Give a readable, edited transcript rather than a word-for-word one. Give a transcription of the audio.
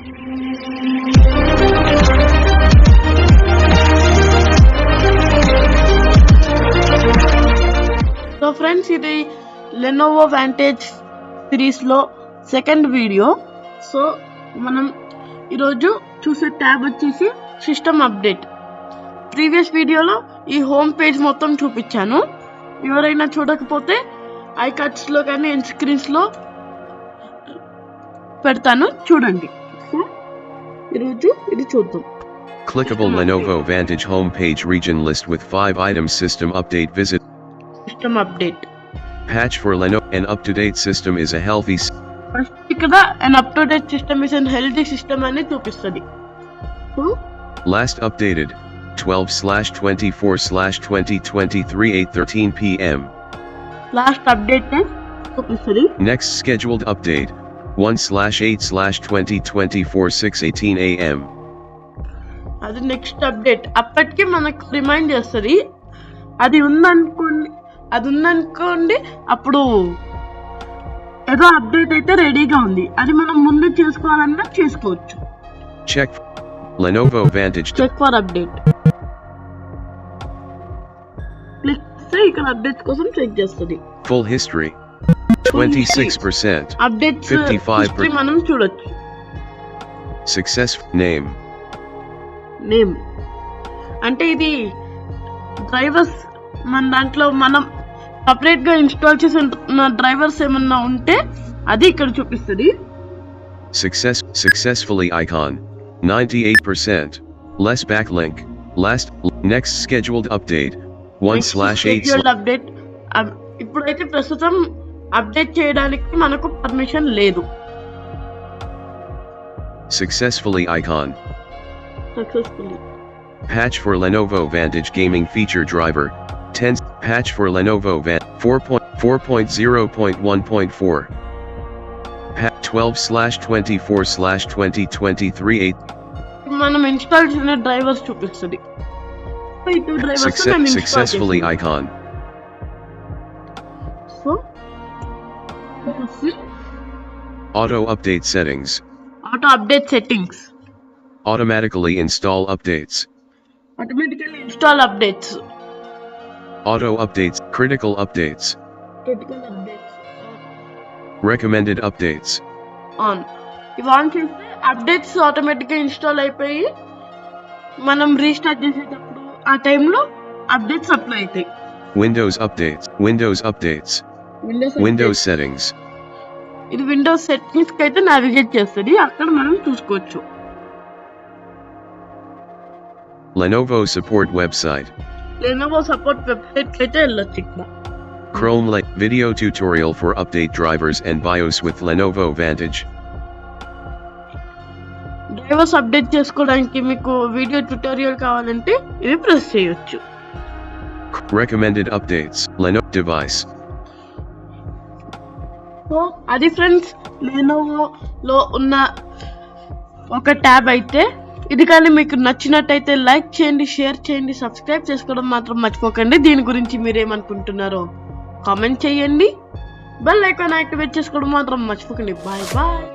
So friends, ఇది Lenovo Vantage సిరీస్లో second video. So మనం ఈరోజు చూసే ట్యాబ్ వచ్చేసి సిస్టమ్ అప్డేట్. ప్రీవియస్ వీడియోలో ఈ హోమ్ పేజ్ మొత్తం చూపించాను. ఎవరైనా చూడకపోతే ఐకార్డ్స్లో కానీ ఎండ్ స్క్రీన్స్లో పెడతాను, చూడండి. సో ఈరోజు ఇది చూద్దాం. Clickable Lenovo Vantage homepage region list with 5 items. System update. Visit system update. patch for Lenovo. An up-to-date system is a healthy first ఇక్కడ an up-to-date system is a healthy system అని చూపిస్తుంది. So last updated 12/24/2023 8:13 p.m. Last update చూపిస్తుంది. Next scheduled update 1/8/2024 6:18 a.m. అది next update. అప్పటికి మనకు remind చేస్తుంది. అది ఉందనుకోండి అప్పుడు ఏదో అప్డేట్ అయితే రెడీగా ఉంది, అది మనం ముందు చేసుకోవాలన్నా చేసుకోవచ్చు. Check Lenovo Vantage. Check for update click చేస్తే ఇక్కడ అప్డేట్స్ కోసం చెక్ చేస్తుంది. Full history 26%. అప్డేట్స్ 55%. మనం చూడొచ్చు. Success name. నేమ్ అంటే ఇది డ్రైవర్స్ మన దాంట్లో మనం సపరేట్గా ఇన్స్టాల్ చేసిన డ్రైవర్స్ ఏమన్నా ఉంటే అది ఇక్కడ చూపిస్తుంది. Successfully icon 98%. Less backlink. Next scheduled update 1/8. Update. ఇప్పుడైతే ప్రస్తుతం అప్డేట్ చేయడానికి మనకు పర్మిషన్ లేదు. Successfully icon. Successfully Patch for Lenovo Vantage gaming feature driver 10. Patch for Lenovo Van 4.0.1.4. 12/24/2023 8. మనం ఇన్స్టాల్ చేసిన డ్రైవర్స్ చూపిస్తుంది. Successfully icon. So Auto update settings. Auto update settings. Automatically install updates. Automatically install updates. Auto updates. Critical updates. Critical updates Recommended updates. On. ఇవి on చేస్తే updates ఆటోమేటిక్గా install అయిపోయి మనం restart చేసేటప్పుడు ఆ టైంలో అప్డేట్స్ అప్లై అవుతాయి. Windows updates. Windows settings. ఇది విండోస్ సెట్టింగ్స్కి అయితే నావిగేట్ చేస్తుంది, అక్కడ మనం చూసుకోవచ్చు. Lenovo support website. Lenovo support వెబ్సైట్కి అయితే వెళ్ళొచ్చు. ఇక్కడ Chrome video tutorial for update drivers and BIOS with Lenovo Vantage. Drivers update చేసుకోవడానికి మీకు వీడియో ట్యుటోరియల్ కావాలంటే ఇది ప్రెస్ చేయొచ్చు. Recommended updates. Lenovo device. So అది ఫ్రెండ్స్ లెనోవోలో ఉన్న ఒక ట్యాబ్ అయితే. ఇది కానీ మీకు నచ్చినట్టయితే లైక్ చేయండి, షేర్ చేయండి, సబ్స్క్రైబ్ చేసుకోవడం మాత్రం మర్చిపోకండి. దీని గురించి మీరేమనుకుంటున్నారో కామెంట్ చేయండి. బెల్ ఐకాన్ యాక్టివేట్ చేసుకోవడం మాత్రం మర్చిపోకండి. Bye bye.